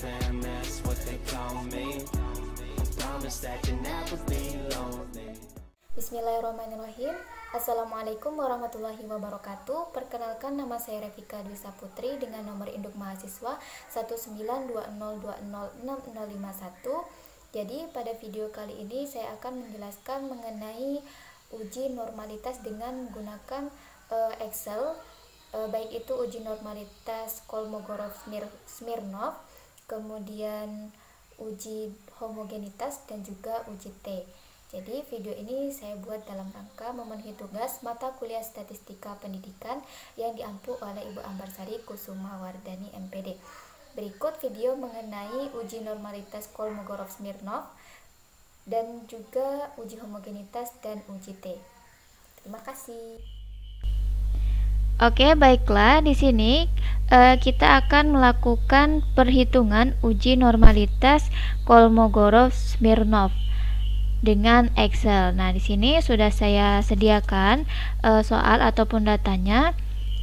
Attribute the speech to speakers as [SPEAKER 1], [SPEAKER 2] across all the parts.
[SPEAKER 1] fam, that's what they call me. I promise that you'll never be lonely.
[SPEAKER 2] Bismillahirrahmanirrahim. Assalamualaikum warahmatullahi wabarakatuh. Perkenalkan, nama saya Revika Dwi Saputri dengan nomor induk mahasiswa 19202066051. Jadi pada video kali ini saya akan menjelaskan mengenai uji normalitas dengan menggunakan Excel, baik itu uji normalitas Kolmogorov-Smirnov, kemudian uji homogenitas dan juga uji T. Jadi video ini saya buat dalam rangka memenuhi tugas mata kuliah Statistika Pendidikan yang diampu oleh Ibu Ambarsari Kusuma Wardani MPD. Berikut video mengenai uji normalitas Kolmogorov-Smirnov dan juga uji homogenitas dan uji T. Terima kasih.
[SPEAKER 3] Oke, baiklah. Di sini kita akan melakukan perhitungan uji normalitas Kolmogorov-Smirnov dengan Excel. Nah, di sini sudah saya sediakan soal ataupun datanya.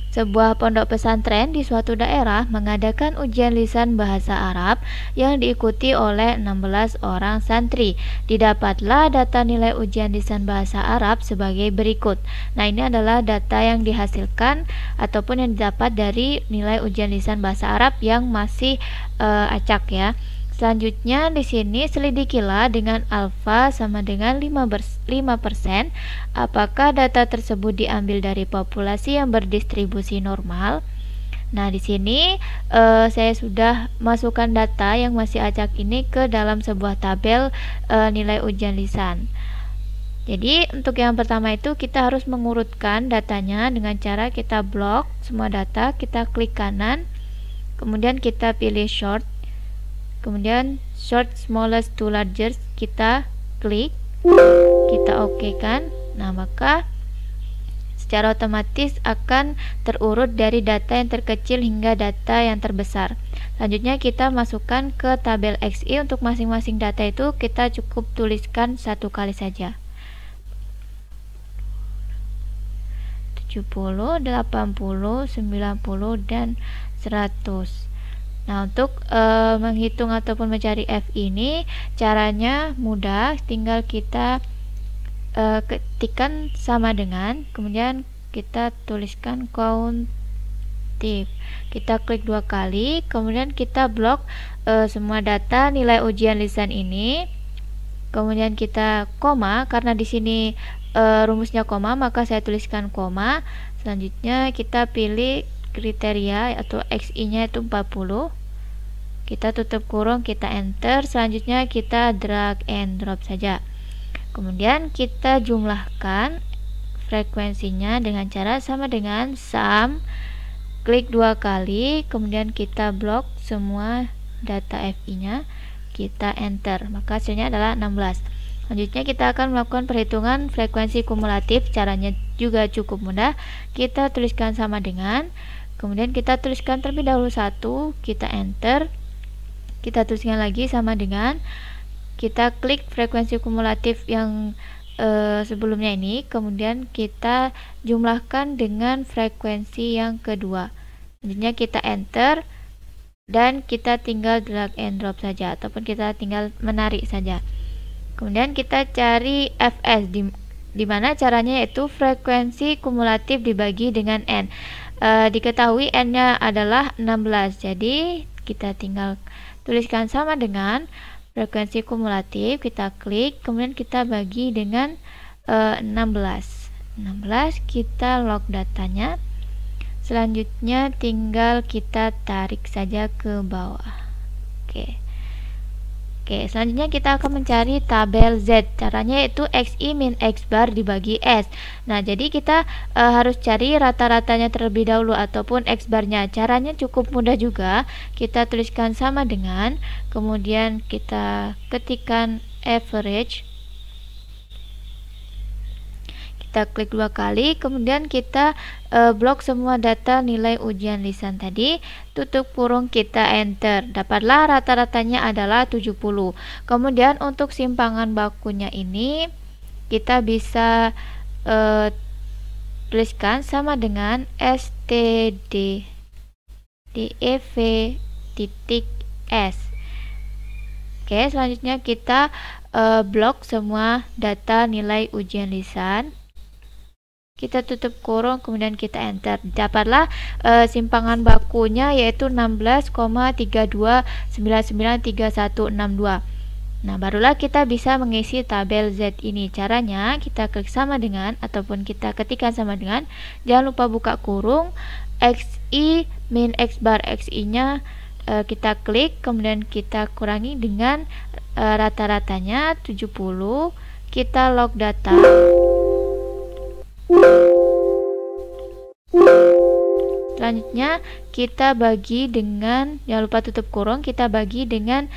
[SPEAKER 3] Sebuah pondok pesantren di suatu daerah mengadakan ujian lisan bahasa Arab yang diikuti oleh 16 orang santri. Didapatlah data nilai ujian lisan bahasa Arab sebagai berikut. Nah, ini adalah data yang dihasilkan ataupun yang didapat dari nilai ujian lisan bahasa Arab yang masih acak ya. Selanjutnya di sini selidikilah dengan alfa sama dengan 5% apakah data tersebut diambil dari populasi yang berdistribusi normal. Nah, di sini saya sudah masukkan data yang masih acak ini ke dalam sebuah tabel nilai ujian lisan. Jadi untuk yang pertama itu kita harus mengurutkan datanya dengan cara kita blok semua data, kita klik kanan, kemudian kita pilih short, kemudian short smallest to largest kita klik, kita oke kan. Nah, maka secara otomatis akan terurut dari data yang terkecil hingga data yang terbesar. Selanjutnya kita masukkan ke tabel XI. Untuk masing-masing data itu kita cukup tuliskan satu kali saja. 70, 80, 90, dan 100. Nah, untuk menghitung ataupun mencari F ini caranya mudah, tinggal kita ketikkan sama dengan, kemudian kita tuliskan countif. Kita klik dua kali, kemudian kita blok semua data nilai ujian lisan ini. Kemudian kita koma, karena di sini rumusnya koma, maka saya tuliskan koma. Selanjutnya kita pilih kriteria atau XI-nya itu 40. Kita tutup kurung, kita enter. Selanjutnya kita drag and drop saja. Kemudian kita jumlahkan frekuensinya dengan cara sama dengan sum. Klik dua kali, kemudian kita blok semua data FI-nya, kita enter. Maka hasilnya adalah 16. Selanjutnya kita akan melakukan perhitungan frekuensi kumulatif. Caranya juga cukup mudah. Kita tuliskan sama dengan, kemudian kita tuliskan terlebih dahulu 1, kita enter. Kita tuliskan lagi sama dengan, kita klik frekuensi kumulatif yang sebelumnya ini, kemudian kita jumlahkan dengan frekuensi yang kedua. Selanjutnya kita enter dan kita tinggal drag and drop saja ataupun kita tinggal menarik saja. Kemudian kita cari Fs, di mana caranya yaitu frekuensi kumulatif dibagi dengan N. Diketahui N-nya adalah 16, jadi kita tinggal tuliskan sama dengan frekuensi kumulatif, kita klik, kemudian kita bagi dengan 16. Kita log datanya. Selanjutnya tinggal kita tarik saja ke bawah. Oke, selanjutnya kita akan mencari tabel Z. Caranya yaitu XI min X bar dibagi S. Nah, jadi kita harus cari rata-ratanya terlebih dahulu ataupun X barnya. Caranya cukup mudah juga. Kita tuliskan sama dengan, kemudian kita ketikkan average. Kita klik dua kali, kemudian kita blok semua data nilai ujian lisan tadi, tutup kurung, kita enter. Dapatlah rata-ratanya adalah 70. Kemudian untuk simpangan bakunya ini kita bisa tuliskan sama dengan std dev titik s. Oke, selanjutnya kita blok semua data nilai ujian lisan. Kita tutup kurung, kemudian kita enter. Dapatlah simpangan bakunya yaitu 16,32993162. Nah, barulah kita bisa mengisi tabel Z ini. Caranya kita klik sama dengan ataupun kita ketikkan sama dengan. Jangan lupa buka kurung, XI min X bar XI-nya kita klik, kemudian kita kurangi dengan rata-ratanya 70. Kita log data. Selanjutnya kita bagi dengan, jangan lupa tutup kurung, kita bagi dengan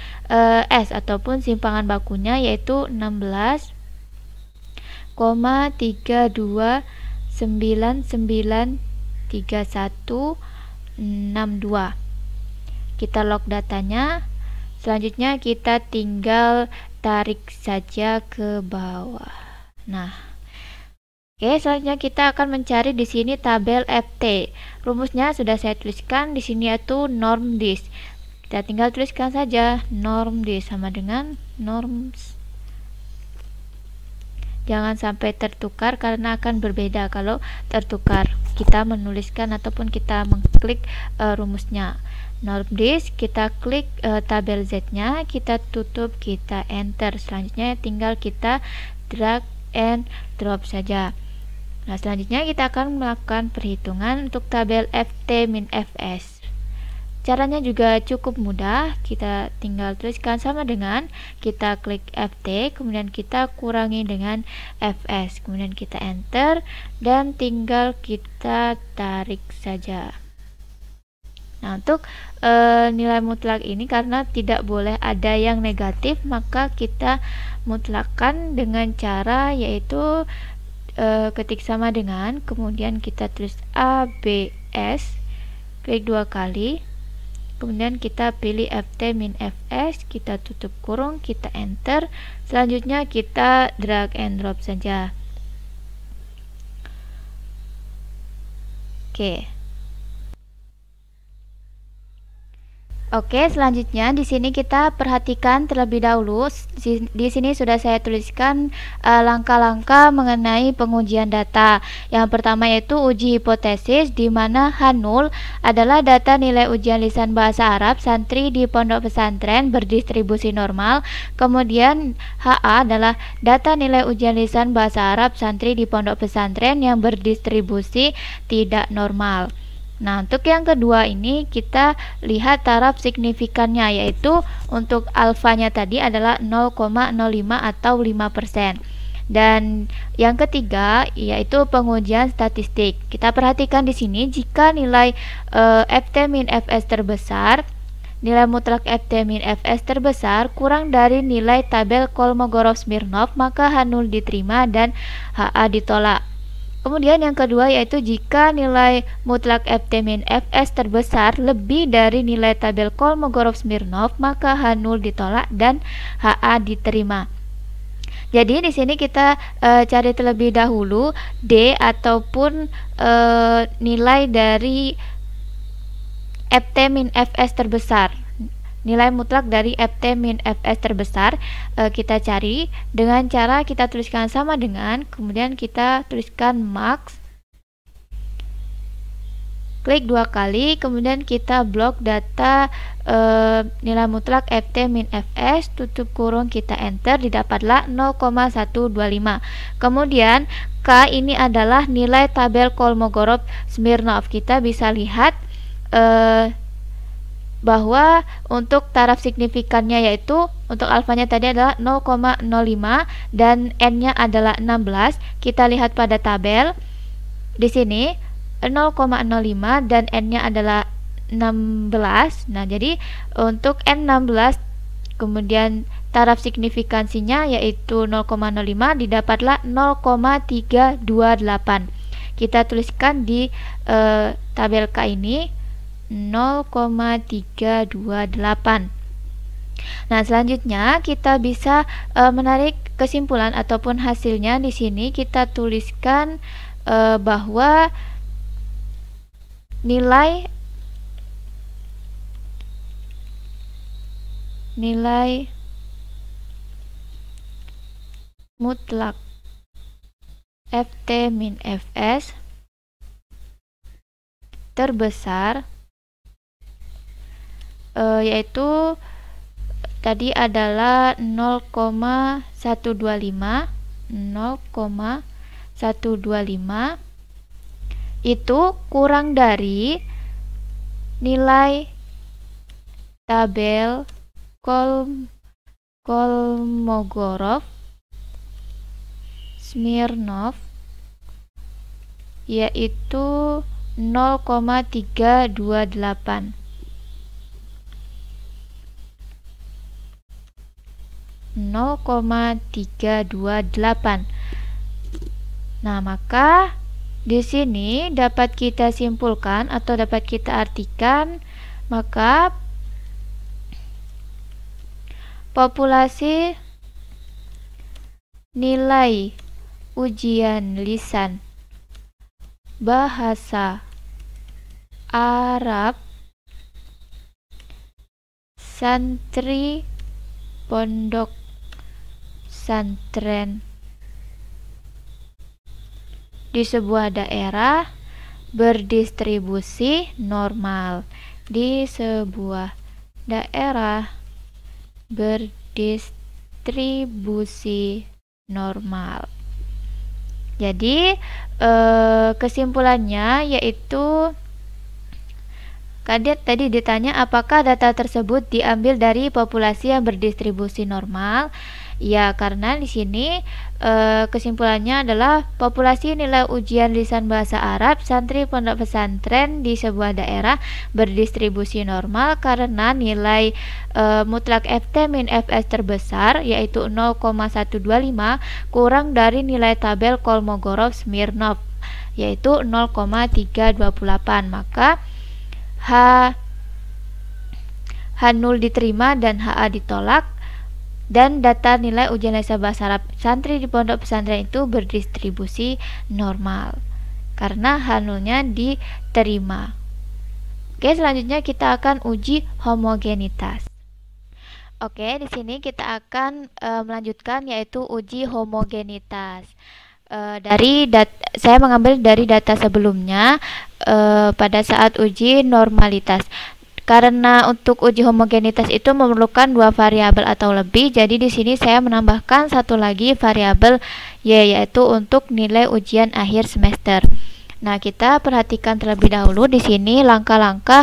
[SPEAKER 3] S ataupun simpangan bakunya yaitu 16,32993162. Kita log datanya. Selanjutnya kita tinggal tarik saja ke bawah. Nah, oke, selanjutnya kita akan mencari di sini tabel FT. Rumusnya sudah saya tuliskan di sini yaitu norm dis. Kita tinggal tuliskan saja norm dis sama dengan norms. Jangan sampai tertukar karena akan berbeda kalau tertukar kita menuliskan ataupun kita mengklik rumusnya. Norm dis, kita klik tabel Z-nya, kita tutup, kita enter. Selanjutnya tinggal kita drag and drop saja. Nah, selanjutnya kita akan melakukan perhitungan untuk tabel FT min FS. Caranya juga cukup mudah. Kita tinggal tuliskan sama dengan, kita klik FT, kemudian kita kurangi dengan FS, kemudian kita enter dan tinggal kita tarik saja. Nah, untuk nilai mutlak ini karena tidak boleh ada yang negatif, maka kita mutlakkan dengan cara yaitu ketik sama dengan, kemudian kita tulis ABS, klik 2 kali, kemudian kita pilih FT min FS, kita tutup kurung, kita enter. Selanjutnya kita drag and drop saja. Oke, selanjutnya di sini kita perhatikan terlebih dahulu. Di sini sudah saya tuliskan langkah-langkah mengenai pengujian data. Yang pertama yaitu uji hipotesis, di mana H0 adalah data nilai ujian lisan bahasa Arab santri di pondok pesantren berdistribusi normal. Kemudian HA adalah data nilai ujian lisan bahasa Arab santri di pondok pesantren yang berdistribusi tidak normal. Nah, untuk yang kedua ini kita lihat taraf signifikannya, yaitu untuk alfanya tadi adalah 0,05 atau 5%. Dan yang ketiga yaitu pengujian statistik. Kita perhatikan di sini jika nilai FT min FS terbesar, nilai mutlak FT min FS terbesar kurang dari nilai tabel Kolmogorov-Smirnov, maka H0 diterima dan HA ditolak. Kemudian yang kedua yaitu jika nilai mutlak FT min FS terbesar lebih dari nilai tabel Kolmogorov-Smirnov, maka H0 ditolak dan HA diterima. Jadi di sini kita cari terlebih dahulu D ataupun nilai dari FT min FS terbesar. Nilai mutlak dari FT min FS terbesar kita cari dengan cara kita tuliskan sama dengan, kemudian kita tuliskan max, klik 2 kali, kemudian kita blok data nilai mutlak FT min FS, tutup kurung, kita enter, didapatlah 0,125. Kemudian K ini adalah nilai tabel Kolmogorov-Smirnov. Kita bisa lihat bahwa untuk taraf signifikannya yaitu untuk alfanya tadi adalah 0,05 dan n-nya adalah 16. Kita lihat pada tabel di sini 0,05 dan n-nya adalah 16. Nah, jadi untuk n16 kemudian taraf signifikansinya yaitu 0,05 didapatlah 0,328. Kita tuliskan di tabel K ini 0,328. Nah, selanjutnya kita bisa menarik kesimpulan ataupun hasilnya. Di sini kita tuliskan bahwa nilai mutlak Ft min Fs terbesar, yaitu tadi adalah 0,125 itu kurang dari nilai tabel Kolmogorov Smirnov, yaitu 0,328. Nah, maka di sini dapat kita simpulkan atau dapat kita artikan, maka populasi nilai ujian lisan bahasa Arab santri pondok pesantren di sebuah daerah berdistribusi normal. Di sebuah daerah berdistribusi normal. Jadi kesimpulannya yaitu tadi ditanya apakah data tersebut diambil dari populasi yang berdistribusi normal. Ya, karena di sini kesimpulannya adalah populasi nilai ujian lisan bahasa Arab santri pondok pesantren di sebuah daerah berdistribusi normal karena nilai mutlak Ft min Fs terbesar yaitu 0,125 kurang dari nilai tabel Kolmogorov Smirnov yaitu 0,328. Maka H0 diterima dan HA ditolak, dan data nilai ujian lisan bahasa Arab santri di pondok pesantren itu berdistribusi normal karena H0-nya diterima. Oke, selanjutnya kita akan uji homogenitas. Oke, di sini kita akan melanjutkan yaitu uji homogenitas. Saya mengambil dari data sebelumnya pada saat uji normalitas. Karena untuk uji homogenitas itu memerlukan 2 variabel atau lebih, jadi di sini saya menambahkan satu lagi variabel Y, yaitu untuk nilai ujian akhir semester. Nah, kita perhatikan terlebih dahulu di sini langkah-langkah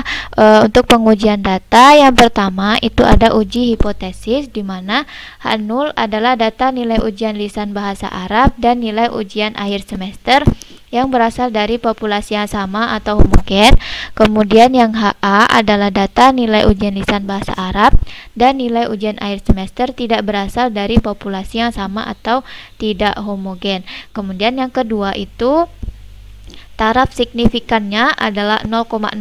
[SPEAKER 3] untuk pengujian data. Yang pertama itu ada uji hipotesis, di mana H0 adalah data nilai ujian lisan bahasa Arab dan nilai ujian akhir semester yang berasal dari populasi yang sama atau homogen. Kemudian yang HA adalah data nilai ujian lisan bahasa Arab dan nilai ujian akhir semester tidak berasal dari populasi yang sama atau tidak homogen. Kemudian yang kedua itu taraf signifikannya adalah 0,05,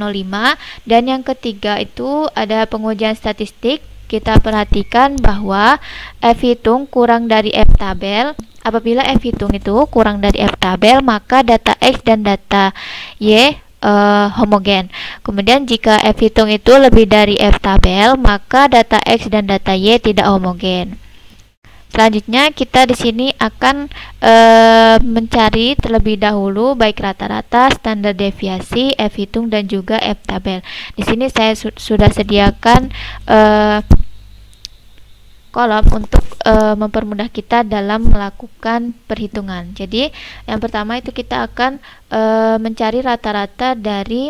[SPEAKER 3] dan yang ketiga itu ada pengujian statistik. Kita perhatikan bahwa F hitung kurang dari F tabel. Apabila F hitung itu kurang dari F tabel, maka data X dan data Y homogen. Kemudian jika F hitung itu lebih dari F tabel, maka data X dan data Y tidak homogen. Selanjutnya kita di sini akan mencari terlebih dahulu baik rata-rata, standar deviasi, F hitung dan juga F tabel. Di sini saya sudah sediakan kolom untuk mempermudah kita dalam melakukan perhitungan. Jadi yang pertama itu kita akan mencari rata-rata dari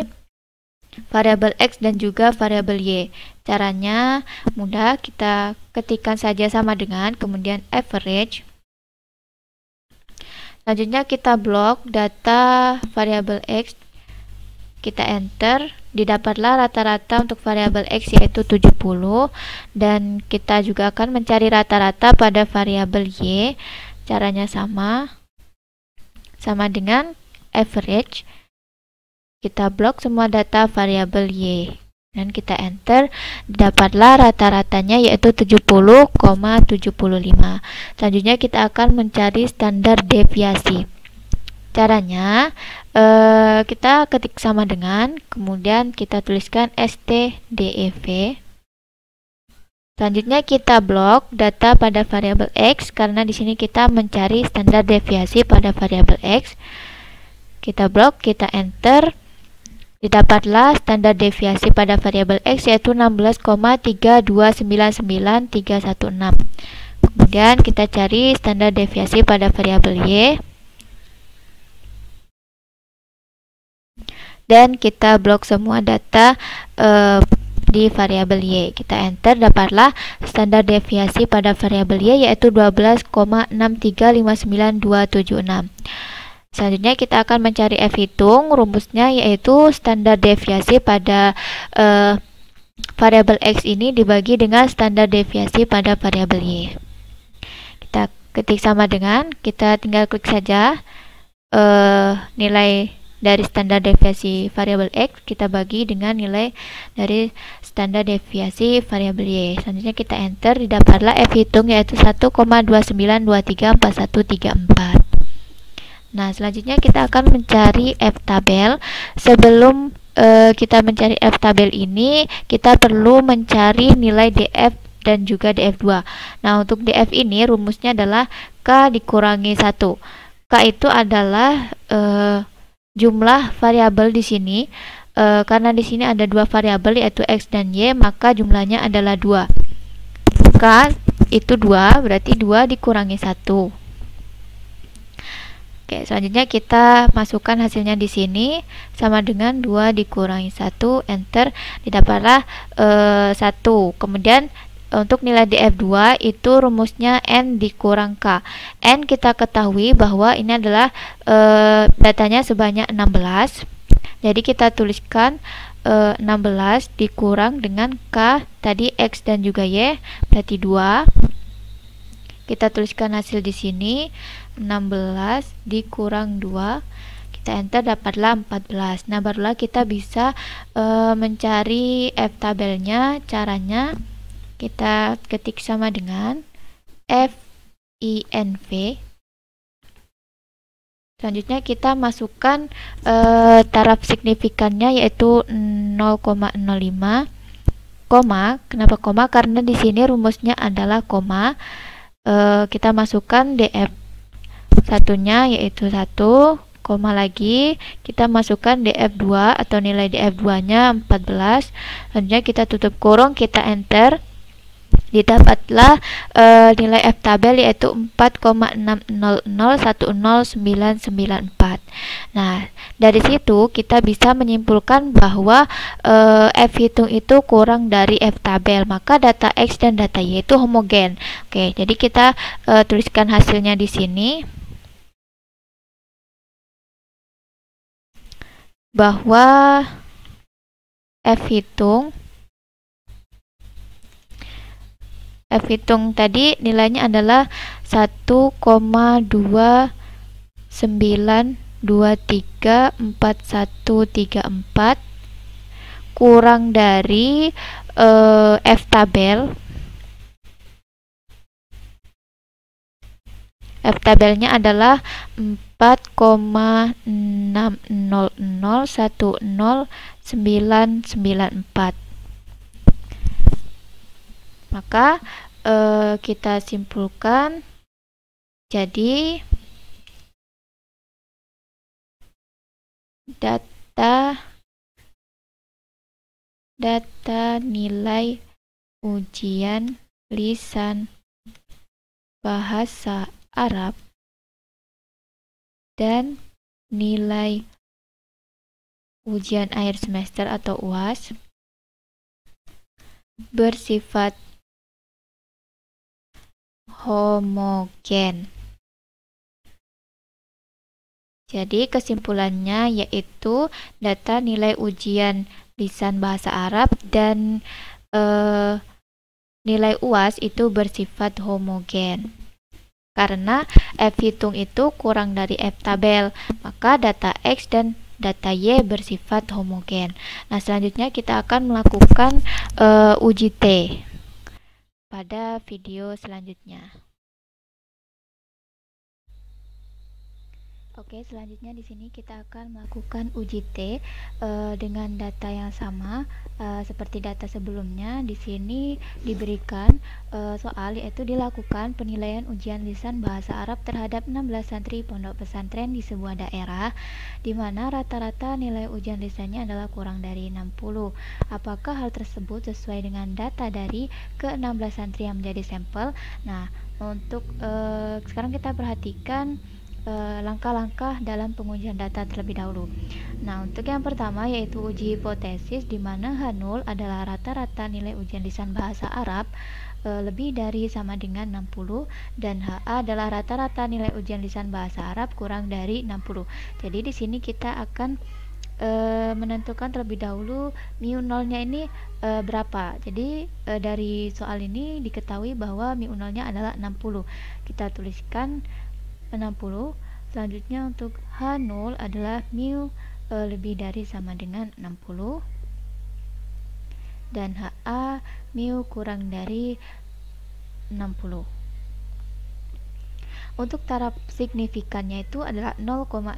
[SPEAKER 3] variabel X dan juga variabel Y. Caranya mudah, kita ketikkan saja sama dengan kemudian average. Selanjutnya kita blok data variabel X, kita enter, didapatlah rata-rata untuk variabel X yaitu 70, dan kita juga akan mencari rata-rata pada variabel Y. Caranya sama dengan average. Kita blok semua data variabel Y dan kita enter, didapatlah rata-ratanya yaitu 70,75. Selanjutnya kita akan mencari standar deviasi. Caranya kita ketik sama dengan, kemudian kita tuliskan STDEV. Selanjutnya kita blok data pada variabel X karena di sini kita mencari standar deviasi pada variabel X. Kita blok, kita enter. Didapatlah standar deviasi pada variabel X yaitu 16,3299316. Kemudian kita cari standar deviasi pada variabel Y. Dan kita blok semua data di variabel Y. Kita enter, dapatlah standar deviasi pada variabel Y yaitu 12,6359276. Selanjutnya kita akan mencari F hitung. Rumusnya yaitu standar deviasi pada variabel X ini dibagi dengan standar deviasi pada variabel Y. Kita ketik sama dengan, kita tinggal klik saja nilai dari standar deviasi variabel X, kita bagi dengan nilai dari standar deviasi variabel Y. Selanjutnya kita enter, didapatlah F hitung yaitu 1,29234134. Nah, selanjutnya kita akan mencari F tabel. Sebelum kita mencari F tabel ini, kita perlu mencari nilai DF dan juga DF2. Nah, untuk DF ini rumusnya adalah K dikurangi 1. K itu adalah jumlah variabel di sini. Karena di sini ada dua variabel yaitu X dan Y, maka jumlahnya adalah 2. K itu 2, berarti 2 dikurangi 1. Oke, selanjutnya kita masukkan hasilnya di sini sama dengan 2 dikurangi 1, enter, didapatlah 1. Kemudian untuk nilai DF2 itu rumusnya N dikurang K. N kita ketahui bahwa ini adalah datanya sebanyak 16. Jadi kita tuliskan 16 dikurang dengan K tadi X dan juga Y, berarti 2. Kita tuliskan hasil di sini 16 dikurang 2. Kita enter, dapatlah 14. Nah, barulah kita bisa mencari F tabelnya. Caranya kita ketik sama dengan FINV. Selanjutnya kita masukkan taraf signifikannya yaitu 0,05. Koma, kenapa koma? Karena di sini rumusnya adalah koma. Kita masukkan DF satunya yaitu 1, koma lagi, kita masukkan DF2 atau nilai DF2 nya 14. Selanjutnya kita tutup kurung, kita enter, didapatlah nilai F tabel yaitu 4,600109994. Nah, dari situ kita bisa menyimpulkan bahwa F hitung itu kurang dari F tabel, maka data X dan data Y itu homogen. Oke, jadi kita tuliskan hasilnya di sini bahwa F hitung tadi nilainya adalah 1,29234134 kurang dari F tabel. F tabelnya adalah 4,600109994. Maka kita simpulkan, jadi data nilai ujian lisan bahasa Arab dan nilai ujian akhir semester atau UAS bersifat homogen. Jadi kesimpulannya yaitu data nilai ujian lisan bahasa Arab dan nilai UAS itu bersifat homogen. Karena F hitung itu kurang dari F tabel, maka data X dan data Y bersifat homogen. Nah, selanjutnya kita akan melakukan uji T pada video selanjutnya. Oke, selanjutnya di sini kita akan melakukan uji T dengan data yang sama seperti data sebelumnya. Di sini diberikan soal, yaitu dilakukan penilaian ujian lisan bahasa Arab terhadap 16 santri pondok pesantren di sebuah daerah, di mana rata-rata nilai ujian lisannya adalah kurang dari 60. Apakah hal tersebut sesuai dengan data dari ke-16 santri yang menjadi sampel? Nah, untuk sekarang kita perhatikan langkah-langkah dalam pengujian data terlebih dahulu. Nah, untuk yang pertama yaitu uji hipotesis, di mana H0 adalah rata-rata nilai ujian lisan bahasa Arab lebih dari sama dengan 60, dan HA adalah rata-rata nilai ujian lisan bahasa Arab kurang dari 60. Jadi di sini kita akan menentukan terlebih dahulu mu nolnya ini berapa. Jadi dari soal ini diketahui bahwa mu nolnya adalah 60. Kita tuliskan 60. Selanjutnya untuk H0 adalah mu lebih dari sama dengan 60, dan HA mu kurang dari 60. Untuk taraf signifikannya itu adalah 0,05.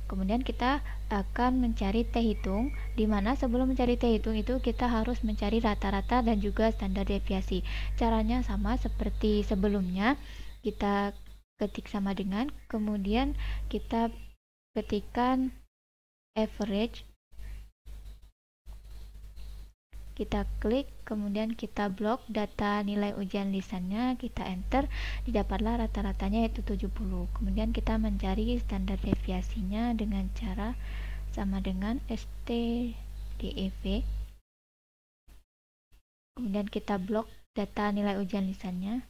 [SPEAKER 3] Kemudian kita akan mencari T hitung, di mana sebelum mencari T hitung itu kita harus mencari rata-rata dan juga standar deviasi. Caranya sama seperti sebelumnya, kita ketik sama dengan, kemudian kita ketikkan average, kita klik, kemudian kita blok data nilai ujian lisannya, kita enter, didapatlah rata-ratanya yaitu 70. Kemudian kita mencari standar deviasinya dengan cara sama dengan STDEV, kemudian kita blok data nilai ujian lisannya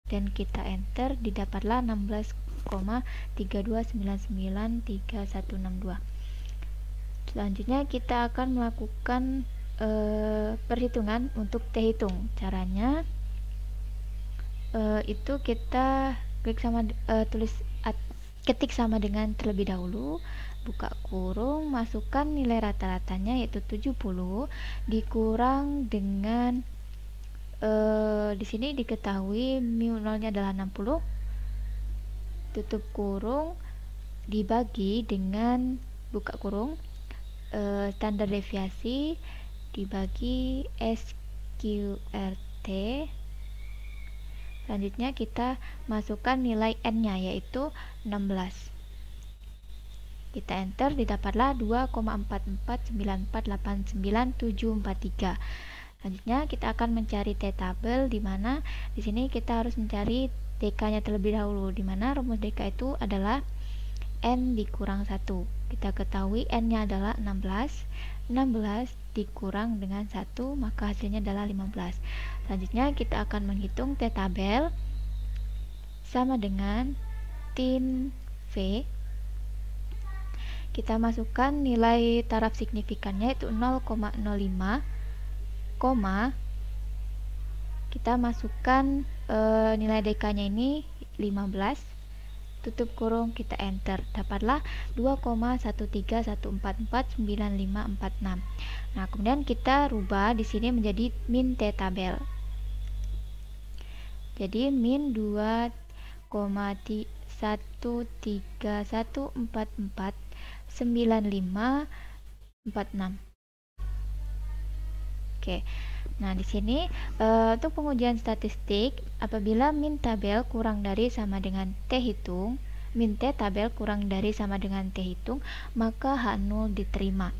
[SPEAKER 3] dan kita enter, didapatlah 16,32993162. Selanjutnya kita akan melakukan perhitungan untuk T hitung. Caranya itu kita klik sama ketik sama dengan terlebih dahulu, buka kurung, masukkan nilai rata-ratanya yaitu 70 dikurang dengan di sini diketahui mu nolnya adalah 60, tutup kurung, dibagi dengan buka kurung standar deviasi dibagi SQRT. Selanjutnya kita masukkan nilai N nya yaitu 16, kita enter, didapatlah 2,4494989743. Selanjutnya kita akan mencari T tabel, di mana di sini kita harus mencari DK-nya terlebih dahulu, di mana rumus DK itu adalah N dikurang 1. Kita ketahui N-nya adalah 16. 16 dikurang dengan 1, maka hasilnya adalah 15. Selanjutnya kita akan menghitung T tabel sama dengan tin V. Kita masukkan nilai taraf signifikannya yaitu 0,05, kita masukkan nilai DK nya ini 15, tutup kurung, kita enter, dapatlah 2,131449546. Nah, kemudian kita rubah di sini menjadi min T tabel. Jadi min 2,131449546. Oke. Nah, di sini untuk pengujian statistik, apabila min tabel kurang dari sama dengan T hitung, min T tabel kurang dari sama dengan T hitung, maka H0 diterima.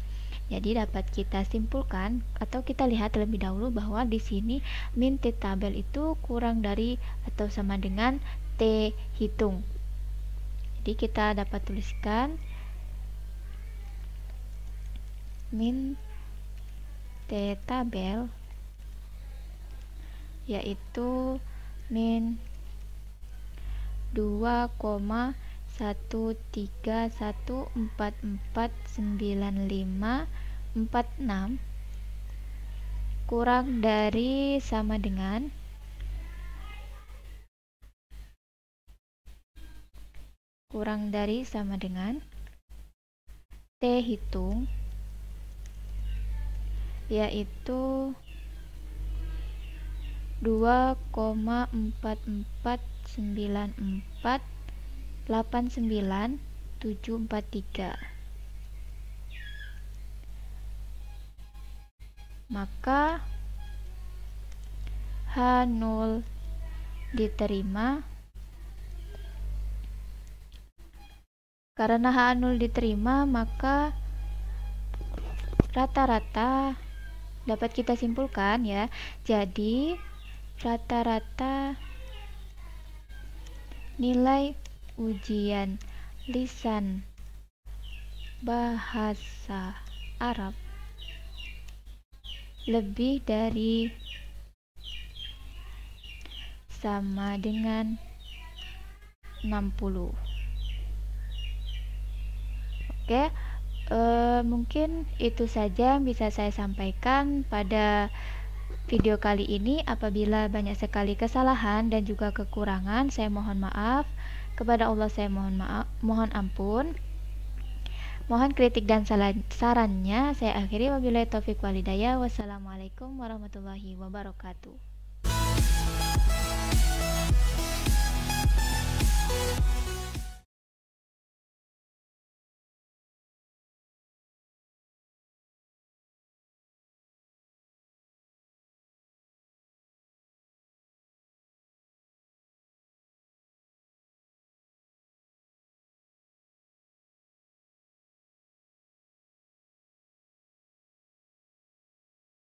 [SPEAKER 3] Jadi dapat kita simpulkan atau kita lihat terlebih dahulu bahwa di sini min T tabel itu kurang dari atau sama dengan T hitung. Jadi kita dapat tuliskan min T tabel yaitu min 2,131449546 kurang dari sama dengan T hitung yaitu 2,4494 89743. Maka H0 diterima. Karena H0 diterima, maka rata-rata dapat kita simpulkan ya. Jadi rata-rata nilai ujian lisan bahasa Arab lebih dari sama dengan 60. Oke, mungkin itu saja yang bisa saya sampaikan pada video kali ini. Apabila banyak sekali kesalahan dan juga kekurangan, saya mohon maaf. Kepada Allah saya mohon ampun. Mohon kritik dan sarannya saya akhiri. Wabillahi taufik walhidayah. Wassalamualaikum warahmatullahi wabarakatuh.